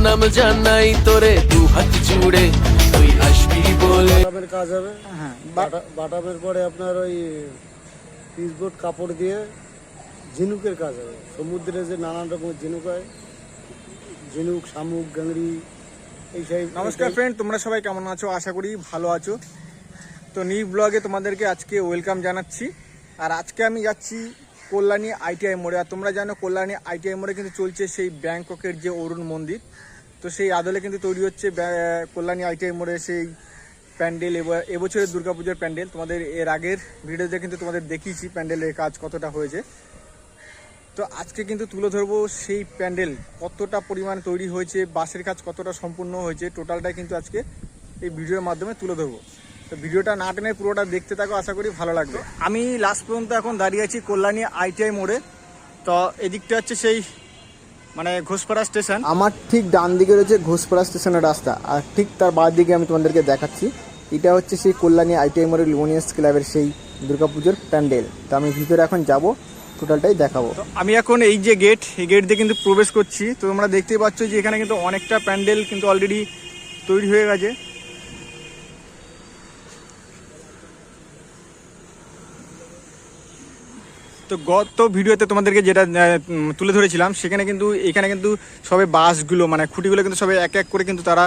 প্রণাম জানাই তোরে দু হাত জুড়ে, তুই আসবি বলে। বাটামের কাজ হবে। হ্যাঁ, বাটামের পরে আপনার ওই পিসবোর্ড কাপড় দিয়ে ঝিনুকের কাজ হবে। সমুদ্রে যে নানান রকমের ঝিনুক হয়, ঝিনুক, শামুক, গাংড়ি, এই সেই। নমস্কার ফ্রেন্ড, তোমরা সবাই কেমন আছো? আশা করি ভালো আছো। তো নিউ ব্লগে তোমাদেরকে আজকে ওয়েলকাম জানাচ্ছি। আর আজকে আমি যাচ্ছি কল্যাণী আইটিআই মোড়ে। আর তোমরা জানো কল্যাণী আইটিআই মোড়ে কিন্তু চলছে সেই ব্যাংককের যে অরুণ মন্দির। তো সেই আদলে কিন্তু তৈরি হচ্ছে কল্যাণী আইটিআই মোড়ে সেই প্যান্ডেল। এবছরের দুর্গাপুজোর প্যান্ডেল তোমাদের এর আগের ভিডিওতে কিন্তু তোমাদের দেখিয়েছি প্যান্ডেলের কাজ কতটা হয়েছে। তো আজকে কিন্তু তুলে ধরবো সেই প্যান্ডেল কতটা পরিমাণে তৈরি হয়েছে, বাঁশের কাজ কতটা সম্পূর্ণ হয়েছে, টোটালটাই কিন্তু আজকে এই ভিডিওর মাধ্যমে তুলে ধরবো। তো ভিডিওটা না টেনে পুরোটা দেখতে থাকো, আশা করি ভালো লাগবে। আমি লাস্ট পর্যন্ত এখন দাঁড়িয়ে আছি কল্যাণী আইটিআই মোড়ে। তো এদিকটা হচ্ছে সেই মানে ঘোষপাড়া স্টেশন। আমার ঠিক ডান দিকে রয়েছে ঘোষপাড়া স্টেশনের রাস্তা, আর ঠিক তার বাঁ দিকে আমি তোমাদেরকে দেখাচ্ছি এটা হচ্ছে সেই কল্যাণী আইটিআই মোড়ের লুমিনিয়াস ক্লাবের সেই দুর্গাপুজোর প্যান্ডেল। তো আমি ভিতরে এখন যাব, টোটালটাই দেখাবো। তো আমি এখন এই যে গেট, এই গেট দিয়ে কিন্তু প্রবেশ করছি। তো তোমরা দেখতেই পাচ্ছ যে এখানে কিন্তু অনেকটা প্যান্ডেল কিন্তু অলরেডি তৈরি হয়ে গেছে। তো গত ভিডিওতে তোমাদেরকে যেটা তুলে ধরেছিলাম সেখানে কিন্তু এখানে কিন্তু সবে বাঁশগুলো মানে খুঁটিগুলো কিন্তু সবে এক এক করে কিন্তু তারা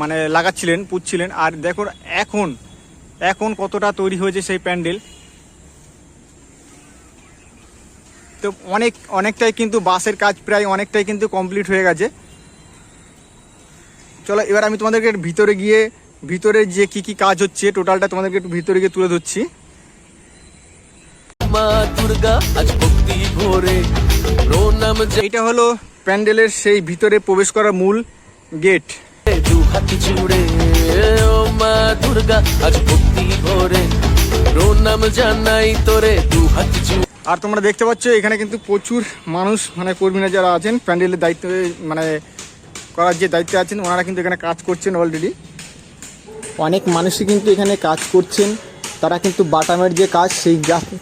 মানে লাগাচ্ছিলেন, পুঁতছিলেন। আর দেখো এখন কতটা তৈরি হয়েছে সেই প্যান্ডেল। তো অনেকটাই কিন্তু বাঁশের কাজ প্রায় অনেকটাই কিন্তু কমপ্লিট হয়ে গেছে। চলো এবার আমি তোমাদেরকে ভিতরে যে কি কাজ হচ্ছে টোটালটা তোমাদেরকে একটু ভিতরে গিয়ে তুলে ধরছি। মা দুর্গা আজ ভক্তি ভরে প্রণাম এইটা হলো প্যান্ডেলের সেই ভিতরে প্রবেশ করার মূল গেট। দু হাত জুড়ে, ও মা দুর্গা আজ ভক্তি ভরে প্রণাম জানাই তোরে দু হাত জুড়ে। আর তোমরা দেখতে পাচ্ছ এখানে কিন্তু প্রচুর মানুষ মানে কর্মীরা যারা আছেন প্যান্ডেলের দায়িত্ব মানে করার যে দায়িত্বে আছেন ওনারা কিন্তু এখানে কাজ করছেন অলরেডি। অনেক মানুষই কিন্তু এখানে কাজ করছেন, তারা কিন্তু বাটামের যে কাজ সেই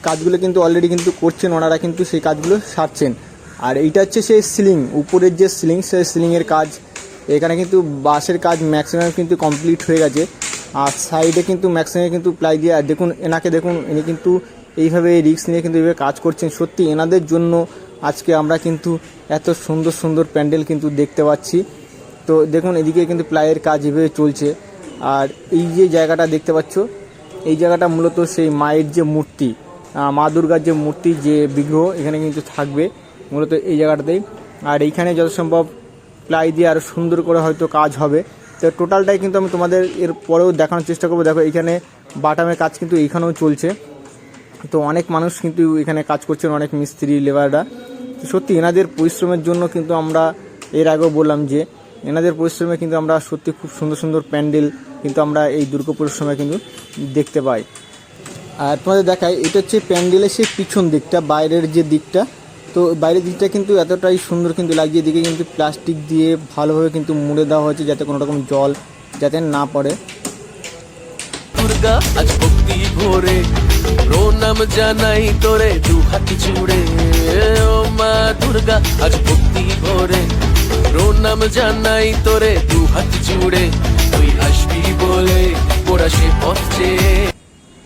কাজগুলো কিন্তু অলরেডি কিন্তু করছেন, ওনারা কিন্তু সেই কাজগুলো সারছেন। আর এইটা হচ্ছে সেই সিলিং, উপরের যে সিলিং সেই সিলিংয়ের কাজ। এখানে কিন্তু বাঁশের কাজ ম্যাক্সিমাম কিন্তু কমপ্লিট হয়ে গেছে। আর সাইডে কিন্তু ম্যাক্সিমাম কিন্তু প্লাই দিয়ে, আর দেখুন দেখুন ইনি কিন্তু এইভাবে রিস্ক নিয়ে কিন্তু এইভাবে কাজ করছেন। সত্যি এনাদের জন্য আজকে আমরা কিন্তু এত সুন্দর সুন্দর প্যান্ডেল কিন্তু দেখতে পাচ্ছি। তো দেখুন এদিকে কিন্তু প্লাইয়ের কাজ এভাবে চলছে। আর এই যে জায়গাটা দেখতে পাচ্ছ, এই জায়গাটা মূলত সেই মায়ের যে মূর্তি, মা দুর্গার যে মূর্তি যে বিগ্রহ এখানে কিন্তু থাকবে মূলত এই জায়গাটাতেই। আর এইখানে যত সম্ভব প্লাই দিয়ে আরও সুন্দর করে হয়তো কাজ হবে। তো টোটালটাই কিন্তু আমি তোমাদের এর পরেও দেখানোর চেষ্টা করবো। দেখো এইখানে বাটামের কাজ কিন্তু এইখানেও চলছে। তো অনেক মানুষ কিন্তু এখানে কাজ করছেন, অনেক মিস্ত্রি লেবাররা। সত্যি এনাদের পরিশ্রমের জন্য কিন্তু আমরা এর আগেও বললাম যে এনাদের পরিশ্রমে কিন্তু আমরা সত্যি খুব সুন্দর সুন্দর প্যান্ডেল কিন্তু আমরা এই দুর্গাপুজোর সময় কিন্তু দেখতে পাই। আর তোমাদের দেখায় এটা হচ্ছে প্যান্ডেলের সেই পিছন দিকটা, বাইরের যে দিকটা। তো বাইরের দিকটা কিন্তু এতটাই সুন্দর কিন্তু লাগছে। এদিকে কিন্তু প্লাস্টিক দিয়ে ভালোভাবে কিন্তু মুড়ে দেওয়া হয়েছে যাতে কোনো রকম জল যাতে না পড়ে। দুর্গা আজ ভক্তি ভরে প্রণাম জানাই তোরে দু হাত জুড়ে, ও মা দুর্গা আজ ভক্তি ভরে প্রণাম জানাই তোরে দু হাত জুড়ে, তুই আসবি বলে ওরা সে পথে।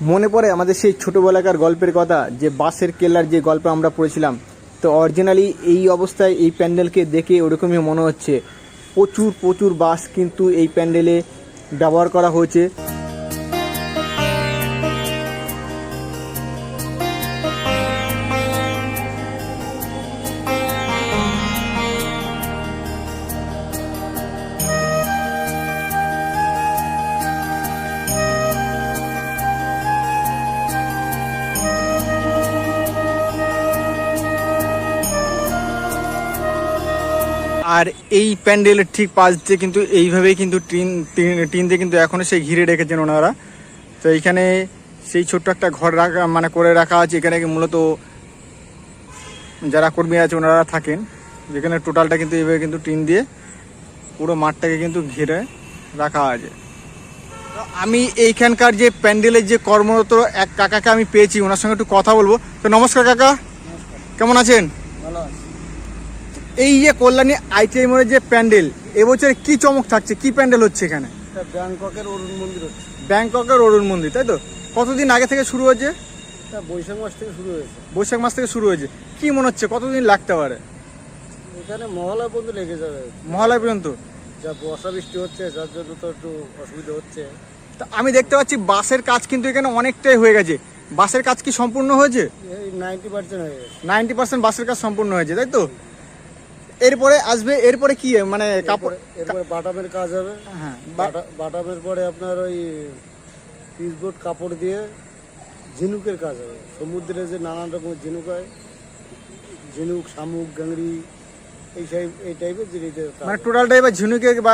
মনে পড়ে আমাদের সেই ছোটোবেলাকার গল্পের কথা, যে বাঁশের কেল্লার যে গল্প আমরা পড়েছিলাম। তো অরিজিনালি এই অবস্থায় এই প্যান্ডেলকে দেখে ওরকমই মনে হচ্ছে। প্রচুর বাঁশ কিন্তু এই প্যান্ডেলে ব্যবহার করা হয়েছে। আর এই প্যান্ডেলের ঠিক পাশ দিয়ে কিন্তু এইভাবেই কিন্তু টিন দিয়ে কিন্তু এখনও সেই ঘিরে রেখেছেন ওনারা। তো এইখানে সেই ছোট্ট একটা ঘর রাখা মানে করে রাখা আছে। এখানে মূলত যারা কর্মী আছে ওনারা থাকেন, যেখানে টোটালটা কিন্তু এইভাবে কিন্তু টিন দিয়ে পুরো মাঠটাকে কিন্তু ঘিরে রাখা আছে। তো আমি এইখানকার যে প্যান্ডেলের যে কর্মরত এক কাকাকে আমি পেয়েছি, ওনার সঙ্গে একটু কথা বলবো। তো নমস্কার কাকা, কেমন আছেন? ভালো আছে। এই যে কল্যাণী আইটিআই মোড়ের যে প্যান্ডেল এবছর কি চমক থাকছে, কি প্যান্ডেল হচ্ছে এখানে? এটা ব্যাংককের অরুণ মন্দির হচ্ছে। ব্যাংককের অরুণ মন্দির, তাই তো? কতদিন আগে থেকে শুরু হয়েছে? এটা বৈশাখ মাস থেকে শুরু হয়েছে। বৈশাখ মাস থেকে শুরু হয়েছে। কি মনে হচ্ছে কতদিন লাগতে পারে? এখানে মহালয়া পর্যন্ত লেগে যাবে। মহালয়া পর্যন্ত? যা বর্ষা বৃষ্টি হচ্ছে যার জন্য তো একটু অসুবিধা হচ্ছে। তা আমি দেখতে পাচ্ছি বাসের কাজ কিন্তু এখানে অনেকটাই হয়ে গেছে। বাসের কাজ কি সম্পূর্ণ হয়েছে? এই 90% হয়ে গেছে। 90% বাসের কাজ সম্পূর্ণ হয়েছে, তাই তো? এরপরে আসবে, এরপরে কি মানে কাপড়? এরপরে বাটামের কাজ হবে। হ্যাঁ, বাটামের পরে আপনার ওই পিসবোর্ড কাপড় দিয়ে ঝিনুকের কাজ হবে। সমুদ্রে যে নানান রকমের ঝিনুক হয়, ঝিনুক, শামুক, গাংড়ি, এই টাইপের জিনিসের কাজ মানে হবে। টোটালটাই বা ঝিনুকে বা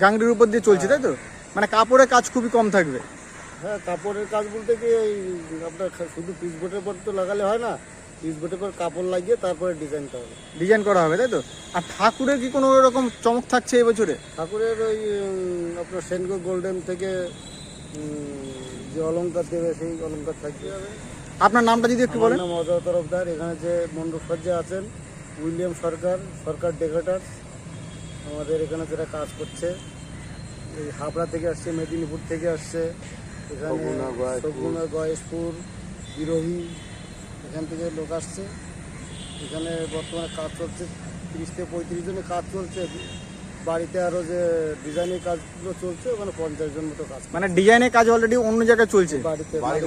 গাংড়ির উপর দিয়ে চলছে, তাই তো? মানে কাপড়ের কাজ খুবই কম থাকবে। হ্যাঁ, কাপড়ের কাজ বলতে কি এই আপনার শুধু পিসবোর্ডের পর তো লাগালে হয় না, পিসবোর্ডের পর কাপড় লাগিয়ে তারপরে ডিজাইনটা হবে। ডিজাইন করা হবে, তাই তো? আর ঠাকুরের কি কোনো রকম চমক থাকছে এবছরে? ঠাকুরের ওই আপনার সেনগো গোল্ডেন থেকে যে অলংকার দেবে সেই অলংকার থাকতে হবে। আপনার নামটা যদি একটু বলেন। আমার নাম অজয় তরফদার। এখানে যে মণ্ডপ সজ্জা আছেন উইলিয়াম সরকার ডেকোরেটর। আমাদের এখানে যারা কাজ করছে এই হাবড়া থেকে আসছে, মেদিনীপুর থেকে আসছে, এখানে সগুনা, গয়েশপুর, বিরোহী, এখান থেকে লোক আসছে। এখানে বর্তমানে কাজ চলছে, 30 থেকে 35 জনের কাজ চলছে। বাড়িতে আরো যে ডিজাইনের কাজগুলো চলছে ওখানে 50 জন মতো কাজ। মানে ডিজাইনের কাজ অলরেডি অন্য জায়গায় চলছে। বাড়িতে